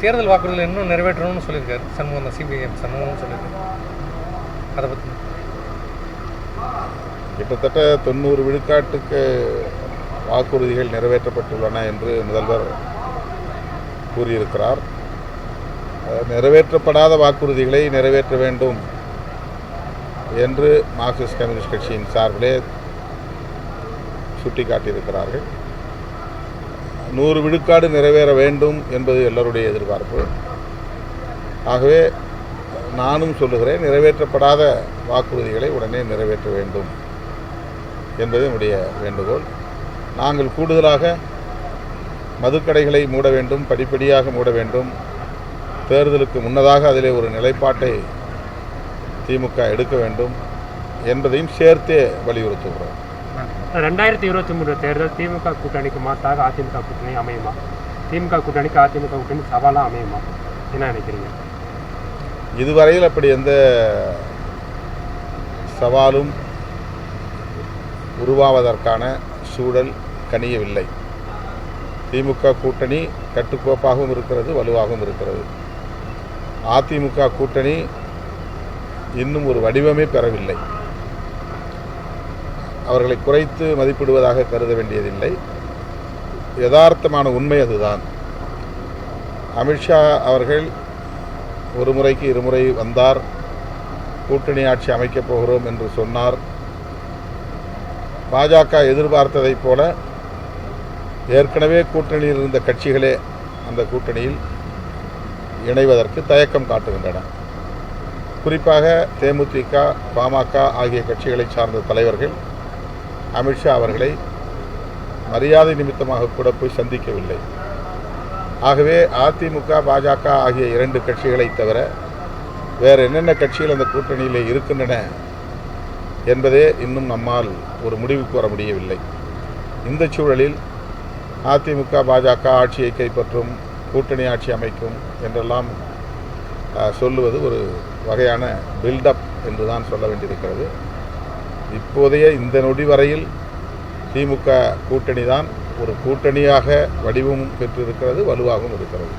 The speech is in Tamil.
தேர்தல் வாக்குறுதிகள் இன்னும் நிறைவேற்றணும்னு சொல்லியிருக்காரு சண்முகம், சிபிஎம் சண்முகம் சொல்லியிருக்காரு. அதை பற்றி கிட்டத்தட்ட 90 விழுக்காட்டுக்கு வாக்குறுதிகள் நிறைவேற்றப்பட்டுள்ளன என்று முதல்வர் கூறியிருக்கிறார். நிறைவேற்றப்படாத வாக்குறுதிகளை நிறைவேற்ற வேண்டும் என்று மார்க்சிஸ்ட் கம்யூனிஸ்ட் கட்சியின் சார்பிலே சுட்டிக்காட்டியிருக்கிறார்கள். 100 விழுக்காடு நிறைவேற வேண்டும் என்பது எல்லோருடைய எதிர்பார்ப்பு. ஆகவே நானும் சொல்லுகிறேன், நிறைவேற்றப்படாத வாக்குறுதிகளை உடனே நிறைவேற்ற வேண்டும் என்பது என்னுடைய வேண்டுகோள். நாங்கள் கூடுதலாக மதுக்கடைகளை மூட வேண்டும், படிப்படியாக மூட வேண்டும், தேர்தலுக்கு முன்னதாக அதிலே ஒரு நிலைப்பாட்டை திமுக எடுக்க வேண்டும் என்பதையும் சேர்த்தே வலியுறுத்துகிறோம். 2023 தேர்தல் திமுக கூட்டணிக்கு மாற்றாக அதிமுக கூட்டணி அமையுமா? திமுக கூட்டணிக்கு அதிமுக கூட்டணி சவாலாக அமையுமா? என்ன நினைக்கிறீங்க? இதுவரையில் அப்படி எந்த சவாலும் உருவாவதற்கான சூழல் கனியவில்லை. திமுக கூட்டணி கட்டுக்கோப்பாகவும் இருக்கிறது, வலுவாகவும் இருக்கிறது. அதிமுக கூட்டணி இன்னும் ஒரு வடிவமே பெறவில்லை. அவர்களை குறைத்து மதிப்பிடுவதாக கருத வேண்டியதில்லை. யதார்த்தமான உண்மை அதுதான். அமித்ஷா அவர்கள் ஒரு முறைக்கு இருமுறை வந்தார், கூட்டணி ஆட்சி அமைக்கப் போகிறோம் என்று சொன்னார். பாஜக எதிர்பார்த்ததைப் போல ஏற்கனவே கூட்டணியில் இருந்த கட்சிகளே அந்த கூட்டணியில் இணைவதற்கு தயக்கம் காட்டுகின்றன. குறிப்பாக தேமுதிக, பாமக ஆகிய கட்சிகளை சார்ந்த தலைவர்கள் அமித்ஷா அவர்களை மரியாதை நிமித்தமாக கூட போய் சந்திக்கவில்லை. ஆகவே அதிமுக, பாஜக ஆகிய 2 கட்சிகளை தவிர வேறு என்னென்ன கட்சிகள் அந்த கூட்டணியில் இருக்கின்றன என்பதே இன்னும் நம்மால் ஒரு முடிவுக்கு வர முடியவில்லை. இந்த சூழலில் அதிமுக, பாஜக ஆட்சியை கைப்பற்றும், கூட்டணி ஆட்சி அமைக்கும் என்றெல்லாம் சொல்லுவது ஒரு வகையான பில்டப் என்று தான் சொல்ல வேண்டியிருக்கிறது. இப்போதைய இந்த நொடி வரையில் திமுக கூட்டணி தான் ஒரு கூட்டணியாக வடிவமும் பெற்றிருக்கிறது, வலுவாகவும் இருக்கிறது.